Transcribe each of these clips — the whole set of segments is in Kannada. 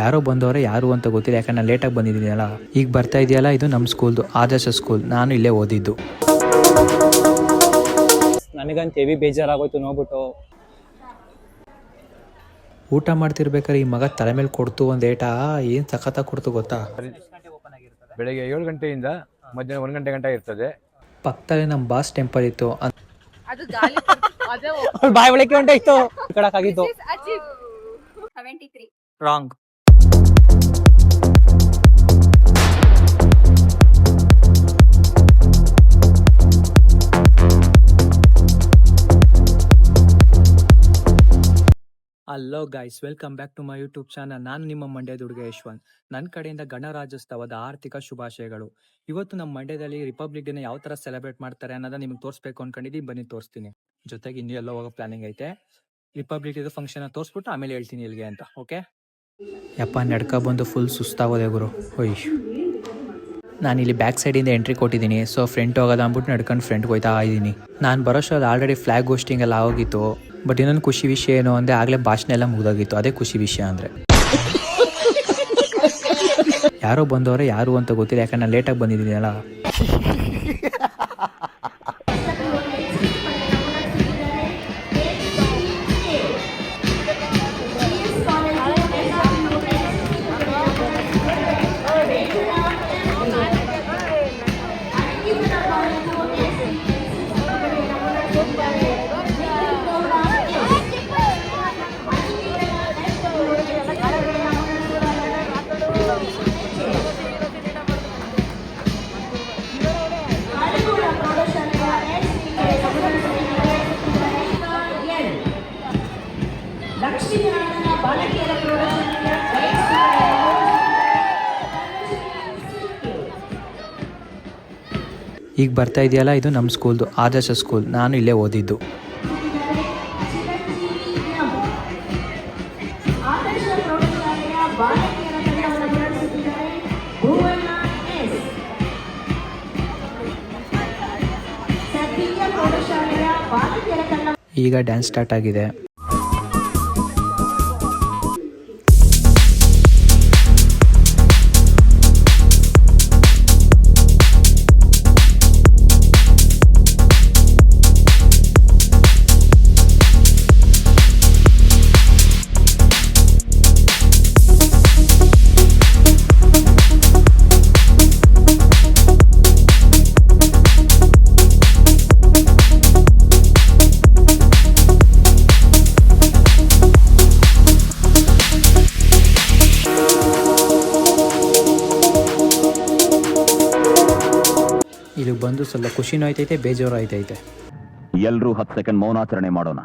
ಯಾರೋ ಬಂದವರೆ ಯಾರು ಅಂತ ಗೊತ್ತಿಲ್ಲ, ಯಾಕಂದ್ರೆ ನಾನು ಲೇಟಾಗಿ ಬಂದಿದ್ದೀನಲ್ಲ. ಈಗ ಬರ್ತಾ ಇದೆಯಲ್ಲ, ಇದು ನಮ್ಮ ಸ್ಕೂಲ್ದು ಆದರ್ಶ ಸ್ಕೂಲ್. ನಾನು ಇಲ್ಲೇ ಓದಿದ್ದು. ನನಗಂತ ಹೆವಿ ಬೇಜಾರಾಗೋಯ್ತು ನೋಡ್ಬಿಟ್ಟು. ಊಟ ಮಾಡ್ತಿರ್ಬೇಕಾದ್ರೆ ಈ ಮಗ ತಲೆ ಮೇಲೆ ಕೊಡ್ತು ಒಂದು ಏಟ, ಏನು ಸಖತ್ತಾಗಿ ಕೊಡ್ತು ಗೊತ್ತಾ. ಬೆಳಗ್ಗೆ 7 ಗಂಟೆಯಿಂದ ಮಧ್ಯಾಹ್ನ 1 ಗಂಟೆ ಇರ್ತದೆ. ಪಕ್ಕದಲ್ಲೇ ನಮ್ಮ ಬಾಸ್ ಟೆಂಪಲ್ ಇತ್ತು. ಬಾಯ್ ಒಳಕ್ಕೆ ಹೊಂಟಾಯ್ತು ಕಡಕಾಗಿತ್ತು. Wrong. Hello guys, welcome back to my YouTube channel. ನಾನು ನಿಮ್ಮ ಮಂಡ್ಯದ ಹುಡುಗ ಯಶವಂತ್. ನನ್ನ ಕಡೆಯಿಂದ ಗಣರಾಜ್ಯೋತ್ಸವದ ಆರ್ಥಿಕ ಶುಭಾಶಯಗಳು. ಇವತ್ತು ನಮ್ಮ ಮಂಡ್ಯದಲ್ಲಿ ರಿಪಬ್ಲಿಕ್ ಡೇನ ಯಾವ ಥರ ಸೆಲೆಬ್ರೇಟ್ ಮಾಡ್ತಾರೆ ಅನ್ನೋದನ್ನ ನಿಮ್ಗೆ ತೋರಿಸ್ಬೇಕು ಅನ್ಕೊಂಡಿದ್ದೀನಿ. ಬನ್ನಿ ತೋರಿಸ್ತೀನಿ. ಜೊತೆಗೆ ಇನ್ನೂ ಎಲ್ಲೋ ಹೋಗೋ ಪ್ಲಾನಿಂಗ್ ಐತೆ. ರಿಪಬ್ಲಿಕ್ ಡೇ ಫಂಕ್ಷನ್ ತೋರಿಸ್ಬಿಟ್ಟು ಆಮೇಲೆ ಹೇಳ್ತೀನಿ ಇಲ್ಲಿಗೆ ಅಂತ. ಓಕೆ ಯಪ್ಪ, ನಡ್ಕ ಬಂದು ಫುಲ್ ಸುಸ್ತಾಗೋದೆ ಗುರು. ಹೊಯ್, ನಾನಿಲ್ಲಿ ಬ್ಯಾಕ್ ಸೈಡಿಂದ ಎಂಟ್ರಿ ಕೊಟ್ಟಿದ್ದೀನಿ. ಸೊ ಫ್ರಂಟ್ ಹೋಗೋದ ಅಂದ್ಬಿಟ್ಟು ನಡ್ಕೊಂಡು ಫ್ರಂಟ್ಗೆ ಹೋಯ್ತಾ ಇದ್ದೀನಿ. ನಾನು ಬರೋಷ್ಟರಲ್ಲಿ ಆಲ್ರೆಡಿ ಫ್ಲಾಗ್ ಹೋಸ್ಟಿಂಗ್ ಎಲ್ಲ ಆಗೋಗಿತ್ತು. ಬಟ್ ಇನ್ನೊಂದು ಖುಷಿ ವಿಷಯ ಏನು ಅಂದರೆ, ಆಗಲೇ ಭಾಷಣ ಎಲ್ಲ ಮುಗಿದೋಗಿತ್ತು. ಅದೇ ಖುಷಿ ವಿಷಯ ಅಂದರೆ. ಯಾರೋ ಬಂದವರೆ ಯಾರು ಅಂತ ಗೊತ್ತಿಲ್ಲ, ಯಾಕಂದ್ರೆ ನಾನು ಲೇಟಾಗಿ ಬಂದಿದ್ದೀನಲ್ಲ. ಈಗ ಬರ್ತಾ ಇದೆಯಲ್ಲ, ಇದು ನಮ್ಮ ಸ್ಕೂಲ್ದು ಆದರ್ಶ ಸ್ಕೂಲ್. ನಾನು ಇಲ್ಲೇ ಓದಿದ್ದು. ಈಗ ಡ್ಯಾನ್ಸ್ ಸ್ಟಾರ್ಟ್ ಆಗಿದೆ. ಇಲ್ಲಿ ಬಂದು ಸ್ವಲ್ಪ ಖುಷಿನೂ ಆಯ್ತೈತೆ, ಬೇಜಾರು ಆಯ್ತೈತೆ. ಎಲ್ಲರೂ 10 ಸೆಕೆಂಡ್ ಮೌನಾಚರಣೆ ಮಾಡೋಣ.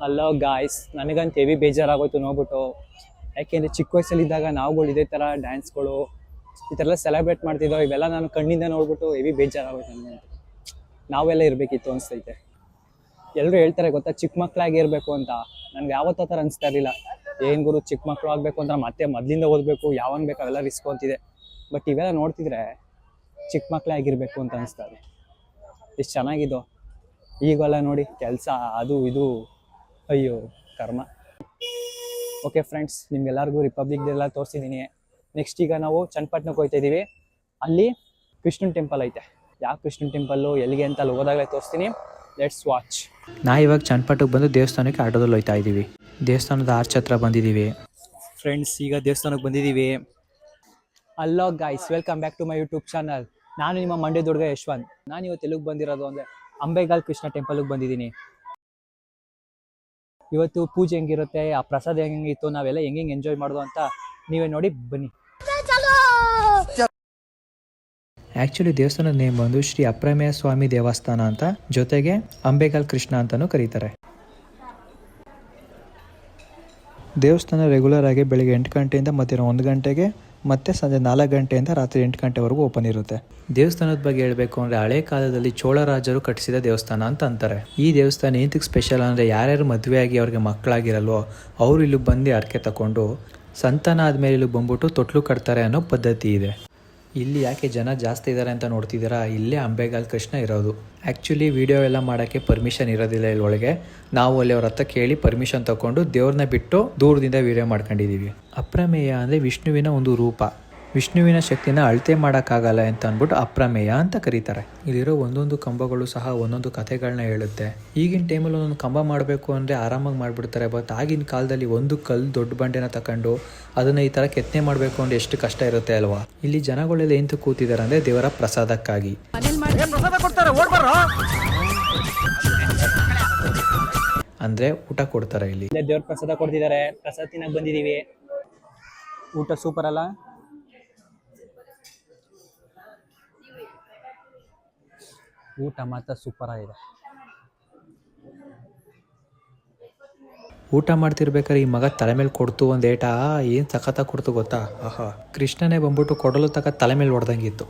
ಹಲೋ ಗಾಯ್ಸ್, ನನಗಂತ ಹೆವಿ ಬೇಜಾರಾಗೋಯ್ತು ನೋಡ್ಬಿಟ್ಟು. ಯಾಕೆಂದರೆ ಚಿಕ್ಕ ವಯಸ್ಸಲ್ಲಿದ್ದಾಗ ನಾವುಗಳು ಇದೇ ಥರ ಡ್ಯಾನ್ಸ್ಗಳು ಈ ಥರ ಎಲ್ಲ ಸೆಲೆಬ್ರೇಟ್ ಮಾಡ್ತಿದ್ದೋ, ಇವೆಲ್ಲ ನಾನು ಕಣ್ಣಿಂದ ನೋಡ್ಬಿಟ್ಟು ಹೆವಿ ಬೇಜಾರಾಗೋಯ್ತು ನನಗಂತ. ನಾವೆಲ್ಲ ಇರಬೇಕಿತ್ತು ಅನಿಸ್ತೈತೆ. ಎಲ್ಲರೂ ಹೇಳ್ತಾರೆ ಗೊತ್ತಾ, ಚಿಕ್ಕ ಮಕ್ಕಳಾಗಿ ಇರಬೇಕು ಅಂತ. ನನಗೆ ಯಾವತ್ತೂ ಥರ ಅನಿಸ್ತಾ ಇರಲಿಲ್ಲ. ಏನು ಗುರು, ಚಿಕ್ಕ ಮಕ್ಕಳು ಆಗಬೇಕು ಅಂದ್ರೆ ಮತ್ತೆ ಮೊದಲಿಂದ ಓದಬೇಕು, ಯಾವಾಗ ಬೇಕು ಅವೆಲ್ಲ ರಿಸ್ಕ್ ಅಂತಿದೆ. ಬಟ್ ಇವೆಲ್ಲ ನೋಡ್ತಿದ್ರೆ ಚಿಕ್ಕ ಮಕ್ಕಳೇ ಆಗಿರಬೇಕು ಅಂತ ಅನಿಸ್ತಾ ಇದೆ. ಎಷ್ಟು ಚೆನ್ನಾಗಿದ್ದು. ಈಗೆಲ್ಲ ನೋಡಿ ಕೆಲಸ ಅದು ಇದು, ಅಯ್ಯೋ ಕರ್ಮ. ಓಕೆ ಫ್ರೆಂಡ್ಸ್, ನಿಮ್ಗೆಲ್ಲರಿಗೂ ರಿಪಬ್ಲಿಕ್ ಡೇ ಎಲ್ಲ ತೋರಿಸಿದ್ದೀನಿ. ನೆಕ್ಸ್ಟ್ ಈಗ ನಾವು ಚನ್ನಪಟ್ಟಣಕ್ಕೆ ಹೋಗ್ತಾ ಇದ್ದೀವಿ. ಅಲ್ಲಿ ಕೃಷ್ಣನ್ ಟೆಂಪಲ್ ಐತೆ. ಯಾವ ಕೃಷ್ಣನ್ ಟೆಂಪಲ್ಲು ಎಲ್ಲಿಗೆ ಅಂತ ಅಲ್ಲಿ ಹೋದಾಗಲೇ ತೋರಿಸ್ತೀನಿ. Let's watch. ಇವಾಗ ಚನ್ನಪಟ್ಟಣಕ್ಕೆ ಬಂದು ದೇವಸ್ಥಾನಕ್ಕೆ ಆಟೋದಲ್ಲಿ ಹೋಗ್ತಾ ಇದ್ದೀವಿ. ದೇವಸ್ಥಾನದ ಆರ್ಚ್ ಹತ್ರ ಬಂದಿದ್ದೀವಿ. ಫ್ರೆಂಡ್ಸ್, ಈಗ ದೇವಸ್ಥಾನಕ್ಕೆ ಬಂದಿದ್ದೀವಿ. Hello guys, welcome back to my YouTube channel. ನಾನು ನಿಮ್ಮ ಮಂಡ್ಯದ ಹುಡುಗ ಯಶವಂತ್. ನಾನು ಇವತ್ತು ಎಲ್ಲಿಗೆ ಬಂದಿರೋದು ಅಂದರೆ ಅಂಬೇಗಾಲ್ ಕೃಷ್ಣ ಟೆಂಪಲ್ಗೆ ಬಂದಿದ್ದೀನಿ. ಇವತ್ತು ಪೂಜೆ ಹೆಂಗಿರುತ್ತೆ, ಆ ಪ್ರಸಾದ ಹೆಂಗಿತ್ತು, ನಾವೆಲ್ಲ ಹೆಂಗೆ ಎಂಜಾಯ್ ಮಾಡೋದು ಅಂತ ನೀವೇ ನೋಡಿ ಬನ್ನಿ. ಆ್ಯಕ್ಚುಲಿ ದೇವಸ್ಥಾನದ ನೇಮ್ ಬಂದು ಶ್ರೀ ಅಪ್ರಮೇಯ ಸ್ವಾಮಿ ದೇವಸ್ಥಾನ ಅಂತ, ಜೊತೆಗೆ ಅಂಬೇಗಾಲ್ ಕೃಷ್ಣ ಅಂತಲೂ ಕರೀತಾರೆ. ದೇವಸ್ಥಾನ ರೆಗ್ಯುಲರ್ ಆಗಿ ಬೆಳಿಗ್ಗೆ 8 ಗಂಟೆಯಿಂದ ಮಧ್ಯಾಹ್ನ 1 ಗಂಟೆಗೆ ಮತ್ತು ಸಂಜೆ 4 ಗಂಟೆಯಿಂದ ರಾತ್ರಿ 8 ಗಂಟೆವರೆಗೂ ಓಪನ್ ಇರುತ್ತೆ. ದೇವಸ್ಥಾನದ ಬಗ್ಗೆ ಹೇಳಬೇಕು ಅಂದರೆ ಹಳೆ ಕಾಲದಲ್ಲಿ ಚೋಳರಾಜರು ಕಟ್ಟಿಸಿದ ದೇವಸ್ಥಾನ ಅಂತ ಅಂತಾರೆ. ಈ ದೇವಸ್ಥಾನ ಏನಕ್ಕೆ ಸ್ಪೆಷಲ್ ಅಂದರೆ ಯಾರ್ಯಾರು ಮದುವೆಯಾಗಿ ಅವ್ರಿಗೆ ಮಕ್ಕಳಾಗಿರಲ್ವೋ ಅವರು ಇಲ್ಲಿ ಬಂದು ಹರಕೆ ತಗೊಂಡು ಸಂತಾನ ಆದಮೇಲೆ ಇಲ್ಲಿ ಬಂದ್ಬಿಟ್ಟು ತೊಟ್ಲು ಕಟ್ತಾರೆ ಅನ್ನೋ ಪದ್ಧತಿ ಇದೆ. ಇಲ್ಲಿ ಯಾಕೆ ಜನ ಜಾಸ್ತಿ ಇದ್ದಾರೆ ಅಂತ ನೋಡ್ತಿದ್ದೀರಾ, ಇಲ್ಲೇ ಅಂಬೆಗಾಲ್ ಕೃಷ್ಣ ಇರೋದು. ಆ್ಯಕ್ಚುಲಿ ವಿಡಿಯೋ ಎಲ್ಲ ಮಾಡೋಕ್ಕೆ ಪರ್ಮಿಷನ್ ಇರೋದಿಲ್ಲ ಇಲ್ಲೊಳಗೆ. ನಾವು ಅಲ್ಲಿ ಅವ್ರ ಹತ್ರ ಕೇಳಿ ಪರ್ಮಿಷನ್ ತಗೊಂಡು ದೇವ್ರನ್ನ ಬಿಟ್ಟು ದೂರದಿಂದ ವಿಡಿಯೋ ಮಾಡ್ಕೊಂಡಿದ್ದೀವಿ. ಅಪ್ರಮೇಯ ಅಂದರೆ ವಿಷ್ಣುವಿನ ಒಂದು ರೂಪ. ವಿಷ್ಣುವಿನ ಶಕ್ತಿನ ಅಳತೆ ಮಾಡೋಕ್ಕಾಗಲ್ಲ ಅಂತ ಅಂದ್ಬಿಟ್ಟು ಅಪ್ರಮೇಯ ಅಂತ ಕರೀತಾರೆ. ಇಲ್ಲಿರೋ ಒಂದೊಂದು ಕಂಬಗಳು ಸಹ ಒಂದೊಂದು ಕಥೆಗಳನ್ನ ಹೇಳುತ್ತೆ. ಈಗಿನ ಟೈಮಲ್ಲಿ ಒಂದೊಂದು ಕಂಬ ಮಾಡಬೇಕು ಅಂದರೆ ಆರಾಮಾಗಿ ಮಾಡಿಬಿಡ್ತಾರೆ. ಬಟ್ ಆಗಿನ ಕಾಲದಲ್ಲಿ ಒಂದು ಕಲ್ಲು ದೊಡ್ಡ ಬಂಡೆನ ತಗೊಂಡು ಅದನ್ನು ಈ ಥರ ಕೆತ್ತನೆ ಮಾಡಬೇಕು ಅಂದರೆ ಎಷ್ಟು ಕಷ್ಟ ಇರುತ್ತೆ ಅಲ್ವಾ. ಇಲ್ಲಿ ಜನಗಳೆಲ್ಲ ಎಂತ ಕೂತಿದ್ದಾರೆ ಅಂದರೆ ದೇವರ ಪ್ರಸಾದಕ್ಕಾಗಿ. ಅಂದರೆ ಊಟ ಕೊಡ್ತಾರೆ ಇಲ್ಲಿ. ದೇವ್ರ ಪ್ರಸಾದ ಕೊಡ್ತಿದ್ದಾರೆ. ಪ್ರಸಾದ ತಿನ್ನಕ್ಕೆ ಬಂದಿದ್ದೀವಿ. ಊಟ ಸೂಪರ್ ಅಲ್ಲ? ಊಟ ಮಾತ್ರ ಸೂಪರ್ ಆಗಿದೆ. ಊಟ ಮಾಡ್ತಿರ್ಬೇಕಾದ್ರೆ ಈ ಮಗ ತಲೆ ಮೇಲೆ ಕೊಡ್ತು ಒಂದು ಏಟ, ಏನು ಸಖತ್ತಾಗಿ ಕೊಡ್ತು ಗೊತ್ತಾ. ಆಹಾ, ಕೃಷ್ಣನೇ ಬಂದ್ಬಿಟ್ಟು ಕೊಡಲು ತಕ್ಕ ತಲೆ ಮೇಲೆ ಹೊಡೆದಂಗಿತ್ತು.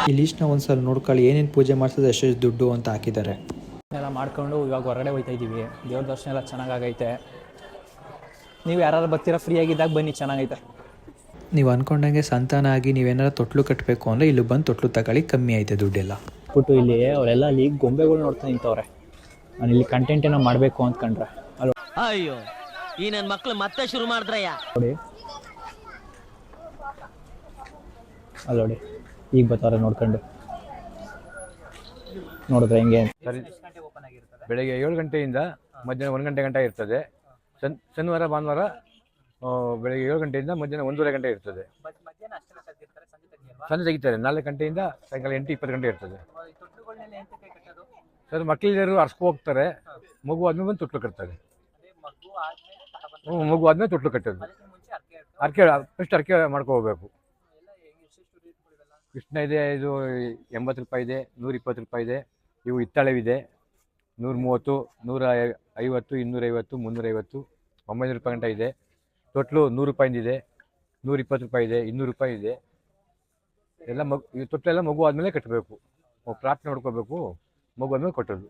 ಈ ಲೀಸ್ಟ್ನ ಒಂದ್ಸಲ ನೋಡ್ಕೊಳ್ಳಿ, ಏನೇನು ಪೂಜೆ ಮಾಡ್ಸೋದು ಎಷ್ಟೆಷ್ಟು ದುಡ್ಡು ಅಂತ ಹಾಕಿದ್ದಾರೆ. ಎಲ್ಲ ಮಾಡ್ಕೊಂಡು ಇವಾಗ ಹೊರಗಡೆ ಹೋಗ್ತಾ ಇದ್ದೀವಿ. ದೇವ್ರ ದರ್ಶನ ಎಲ್ಲ ಚೆನ್ನಾಗೈತೆ. ನೀವು ಯಾರು ಬರ್ತೀರಾ ಫ್ರೀಯಾಗಿದ್ದಾಗ ಬನ್ನಿ, ಚೆನ್ನಾಗೈತೆ. ನೀವು ಅಂದ್ಕೊಂಡಂಗೆ ಸಂತಾನ ಆಗಿ ನೀವೇನಾರು ತೊಟ್ಲು ಕಟ್ಟಬೇಕು ಅಂದರೆ ಇಲ್ಲಿ ಬಂದು ತೊಟ್ಲು ತಗೊಳ್ಳಿ, ಕಮ್ಮಿ ಐತೆ ದುಡ್ಡೆಲ್ಲ. ಬಿಟ್ಟು ಇಲ್ಲಿ ಅವರೆಲ್ಲ ಅಲ್ಲಿ ಗೊಂಬೆಗಳು ನೋಡ್ತಾ ನಿಂತವ್ರೆ. ನಾನು ಇಲ್ಲಿ ಕಂಟೆಂಟ್ ಏನೋ ಮಾಡಬೇಕು ಅಂದ್ಕೊಂಡ್ರೆ ಅಲ್ಲ. ಅಯ್ಯೋ, ಈ ನನ್ನ ಮಕ್ಳು ಮತ್ತೆ ಶುರು ಮಾಡಿದ್ರಯ್ಯ. ನೋಡಿ ಅಲ್ಲಿ ನೋಡಿ, ಈಗ ಬರ್ತಾರೆ ನೋಡ್ಕೊಂಡು. ನೋಡಿದ್ರೆ ಹೆಂಗೆ ಸರಿ. ಬೆಳಗ್ಗೆ 7 ಗಂಟೆಯಿಂದ ಮಧ್ಯಾಹ್ನ 1 ಗಂಟೆ ಇರ್ತದೆ. ಶನಿವಾರ ಭಾನುವಾರ ಬೆಳಗ್ಗೆ 7 ಗಂಟೆಯಿಂದ ಮಧ್ಯಾಹ್ನ 1:30 ಗಂಟೆ ಇರ್ತದೆ. ಸಂಜೆ ತೆಗಿತಾರೆ. 4 ಗಂಟೆಯಿಂದ ಸಾಯಂಕಾಲ 8:20 ಗಂಟೆ ಇರ್ತದೆ. ಸರ್, ಮಕ್ಕಳೆಲ್ಲರೂ ಹರ್ಸ್ಕೊ ಹೋಗ್ತಾರೆ. ಮಗು ಆದ್ಮೇಲೆ ಬಂದು ತೊಟ್ಲು ಕಟ್ತಾರೆ. ಮಗು ಆದ್ಮೇಲೆ ತೊಟ್ಲು ಕಟ್ಟೋದು. ಫಸ್ಟ್ ಅರ್ಕೆ ಮಾಡ್ಕೊ ಹೋಗ್ಬೇಕು. ಕೃಷ್ಣ ಇದೆ, ಇದು 80 ರೂಪಾಯಿ ಇದೆ, 120 ರೂಪಾಯಿ ಇದೆ. ಇವು ಹಿತ್ತಾಳೆವಿದೆ, 130, 150, 250, 350, 900 ರೂಪಾಯಿ ಗಂಟ ಇದೆ. ತೊಟ್ಲು 100 ರೂಪಾಯಿಂದಿದೆ, 120 ರೂಪಾಯಿ ಇದೆ, 200 ರೂಪಾಯಿ ಇದೆ. ಎಲ್ಲ ಈ ತೊಟ್ಲೆಲ್ಲ ಮಗು ಆದಮೇಲೆ ಕಟ್ಟಬೇಕು. ಪ್ರಾರ್ಥನೆ ನೋಡ್ಕೋಬೇಕು, ಮಗು ಆದಮೇಲೆ ಕಟ್ಟೋದು.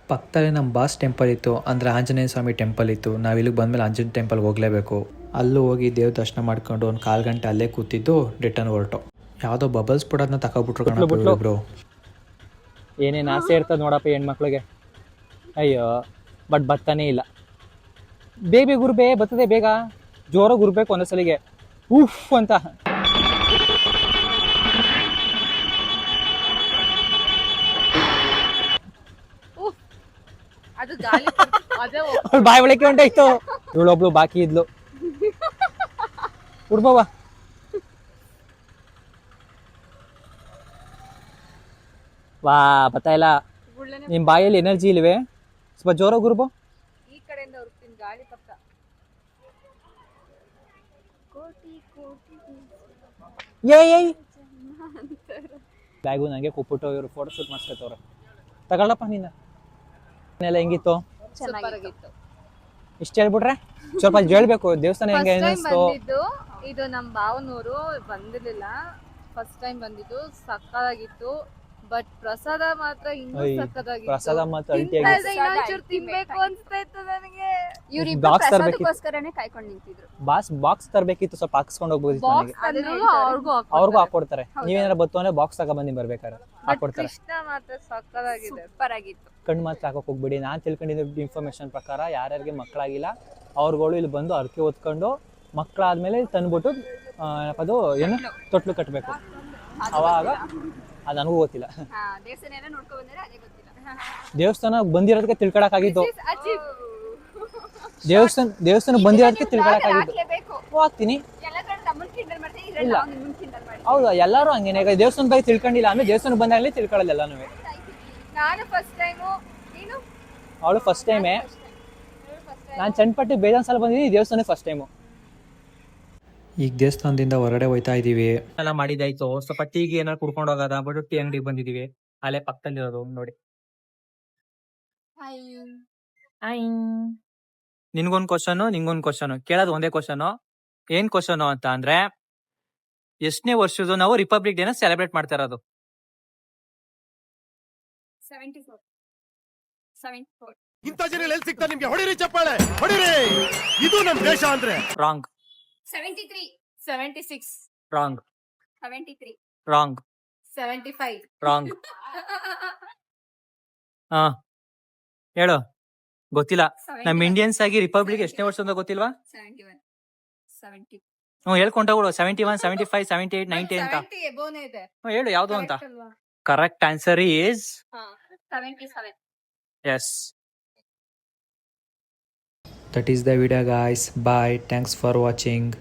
ಪಕ್ಕದಲ್ಲೇ ನಮ್ಮ ಬಾಸ್ ಟೆಂಪಲ್ ಇತ್ತು, ಅಂದರೆ ಆಂಜನೇಯ ಸ್ವಾಮಿ ಟೆಂಪಲ್ ಇತ್ತು. ನಾವು ಇಲ್ಲಿಗೆ ಬಂದಮೇಲೆ ಆಂಜನೇಯ ಟೆಂಪಲ್ಗೆ ಹೋಗಲೇಬೇಕು. ಅಲ್ಲೂ ಹೋಗಿ ದೇವ್ರ ದರ್ಶನ ಮಾಡ್ಕೊಂಡು ಒಂದು 1/4 ಗಂಟೆ ಅಲ್ಲೇ ಕೂತಿದ್ದು ರಿಟರ್ನ್ ಹೊರಟು. ಯಾವುದೋ ಬಬಲ್ಸ್ ಪುಡೋದನ್ನ ತಗೊಬಿಟ್ರು ಬ್ರೋ. ಏನೇನು ಆಸೆ ಇರ್ತದೆ ನೋಡಪ್ಪ ಹೆಣ್ಮಕ್ಳಿಗೆ. ಅಯ್ಯೋ, ಬಟ್ ಬರ್ತಾನೇ ಇಲ್ಲ. ಬೇಗ ಗುರ್ಬೇ ಬರ್ತದೆ, ಬೇಗ ಜೋರಾಗಿ ಗುರ್ಬೇಕು ಒಂದೊಂದ್ಸಲಿಗೆ ಉಫ್ ಅಂತ. ಬಾಯಿ ಒಳಕ್ಕೆ ಹೊಂಟಾಯ್ತು. ಇವಳೊಬ್ಳು ಬಾಕಿ ಇದ್ಲು. ಹುಡ್ಬವ್ವ, ವಾ ಬತ್ತಾ ಇಲ್ಲ. ನಿಮ್ ಬಾಯಲ್ಲಿ ಎನರ್ಜಿ ಇಲ್ವೇ? ಸ್ವಲ್ಪ ಜೋರಾಗಿ ಗುರ್ಬೋ. ಈ ಕಡೆಯಿಂದ ಹುಡುಕ್ತೀನಿ, ಗಾಳಿ ಪಕ್ಕ. ಏಯ್ ಬ್ಯಾಗು ನನಗೆ ಕೊಟ್ಬಿಟ್ಟು ಇವರು ಫೋಟೋ ಶೂಟ್ ಮಾಡಿಸ್ಕೊತವ್ರೆ. ತಗೊಳ್ಳಪ್ಪ ನೀನು. ಎಲ್ಲ ಹೆಂಗಿತ್ತು? ಚೆನ್ನಾಗಿತ್ತು. ಇಷ್ಟ ಹೇಳ್ಬಿಟ್ರೆ ಸ್ವಲ್ಪ ಹೇಳ್ಬೇಕು. ದೇವಸ್ಥಾನ ಹೆಂಗೆ ಅನಿಸ್ತು? ಇದು ನಮ್ಮ ಭಾವನೂರು, ಬಂದಿರ್ಲಿಲ್ಲ, ಫಸ್ಟ್ ಟೈಮ್ ಬಂದಿದ್ದು. ಸಕ್ಕತ್ತಾಗಿತ್ತು. ಬಟ್ ಪ್ರಸಾದ ಮಾತ್ರ ಇನ್ನೂ ಸಕ್ಕತ್ತಾಗಿತ್ತು. ಪ್ರಸಾದ ಮಾತ್ರ ಅಲ್ಟಿಯಾಗಿತ್ತು. ಇನ್ನೊಂಚೂರು ತಿನ್ಬೇಕು ಅನ್ಸ್ತಾ ಇತ್ತು ನನಗೆ. ಇವ್ರಿಬ್ರು ಪ್ರಸಾದಕ್ಕೋಸ್ಕರನೇ ಕಾಯ್ಕೊಂಡು ನಿಂತಿದ್ರು. ಬಾಕ್ಸ್ ತರಬೇಕಿತ್ತು, ಸ್ವಲ್ಪ ಹಾಕ್ಸ್ಕೊಂಡು ಹೋಗ್ಬೋದಿತ್ತು. ಅವ್ರಿಗೂ ಹಾಕೊಡ್ತಾರೆ. ನೀವೇನಾರ ಬತ್ತು ಅಂದ್ರೆ ಬಾಕ್ಸ್ ತಗೊಬಂದು ಬರ್ಬೇಕಾರೆ ಹಾಕೊಡ್ತಾರೆ. ಕೃಷ್ಣ ಮಾತ್ರ ಸಕ್ಕತ್ತಾಗಿದೆ, ಸೂಪರ್ ಆಗಿತ್ತು. ಕಣ್ಣು ಮಾತ್ರ ಹಾಕೋಕ್ ಹೋಗ್ಬಿಡಿ. ನಾನು ತಿಳ್ಕೊಂಡಿದ್ದ ಇನ್ಫಾರ್ಮೇಶನ್ ಪ್ರಕಾರ ಯಾರ್ಯಾರಿಗೆ ಮಕ್ಕಳಾಗಿಲ್ಲ ಅವ್ರುಗಳು ಇಲ್ಲಿ ಬಂದು ಅರ್ಕೆ ಹೊತ್ಕೊಂಡು ಮಕ್ಕಳಾದ್ಮೇಲೆ ತಂದ್ಬಿಟ್ಟು ಅದು ಏನು ತೊಟ್ಲು ಕಟ್ಟಬೇಕು. ಅವಾಗ ಅದು ನನಗೂ ಗೊತ್ತಿಲ್ಲ. ದೇವಸ್ಥಾನ ಬಂದಿರೋದಕ್ಕೆ ತಿಳ್ಕೊಳಕಾಗಿದ್ದು. ದೇವಸ್ಥಾನ ಬಂದಿರೋದಕ್ಕೆ ತಿಳ್ಕೊಳಕಾಗಿದ್ದು. ಹೋಗ್ತೀನಿ. ಇಲ್ಲ, ಹೌದಾ, ಎಲ್ಲರೂ ಹಂಗೇನೆ. ಈಗ ದೇವಸ್ಥಾನ ಬಗ್ಗೆ ತಿಳ್ಕೊಂಡಿಲ್ಲ, ಆಮೇಲೆ ದೇವಸ್ಥಾನ ಬಂದಾಗಲೇ ತಿಳ್ಕೊಳ್ಳಲ್ಲ ಎಲ್ಲಾನು. ಅವಳು ಫಸ್ಟ್ ಟೈಮೇ. ನಾನು ಚನ್ನಪಟ್ಟಿ ಬೇಜಾನ್ ಸಲ ಬಂದಿದ್ದೀನಿ, ದೇವಸ್ಥಾನ ಫಸ್ಟ್ ಟೈಮು. ಈಗ ದೇವಸ್ಥಾನದಿಂದ ಹೊರಗಡೆ ಹೋಯ್ತಾ ಇದೀವಿ. ಎಲ್ಲ ಮಾಡಿದಾಯ್ತು. ಸ್ವಲ್ಪ ಟೀಗೆ ಏನಾರು ಕುಡ್ಕೊಂಡು ಹೋಗೋದ ಬಟ್ ಟೀ ಅಂಗಡಿಗೆ ಬಂದಿದೀವಿ. ಅಲ್ಲೇ ಪಕ್ಕದಲ್ಲಿರೋದು ನೋಡಿ. ನಿನ್ಗೊಂದ್ ಕ್ವಶನ್ ನಿಂಗೊಂದ್ ಕ್ವಶನ್ ಕೇಳೋದು ಒಂದೇ ಕ್ವಶನ್. ಏನ್ ಕ್ವಶನ್ ಅಂತ ಅಂದ್ರೆ, ಎಷ್ಟನೇ ವರ್ಷದ ನಾವು ರಿಪಬ್ಲಿಕ್ ಡೇನ ಸೆಲೆಬ್ರೇಟ್ ಮಾಡ್ತಾ ಇರೋದು? 74. 74. ಇಂಥ ಜನ ಎಲ್ಲಿ ಸಿಗ್ತಾರೆ ನಿಮ್ಗೆ? ಹೊಡಿರಿ ಚಪ್ಪಾಳೆ, ಹೊಡಿರಿ. ಇದು ನಮ್ ದೇಶ ಅಂದ್ರೆ. ರಾಂಗ್. 73. 76. ರಾಂಗ್. 73. ರಾಂಗ್. 75. ರಾಂಗ್. ಹಾ ಹೇಳು. ಗೊತ್ತಿಲ್ಲ. ನಮ್ ಇಂಡಿಯನ್ಸ್ ಆಗಿ ರಿಪಬ್ಲಿಕ್ ಎಷ್ಟನೇ ವರ್ಷ ಅಂತ ಗೊತ್ತಿಲ್ವಾ? 71. 70. ಹೇಳ್ಕೊಂಡೋಗ್ಬಿಡು. 71, 75, 78, 90 ಅಂತ. 70 ಎಬೋನೇ ಇದೆ. ಹೇಳು ಯಾವ್ದು ಅಂತ. Correct ಅಲ್ವಾ? Correct answer is 77. yes. That is the video guys. Bye. Thanks for watching.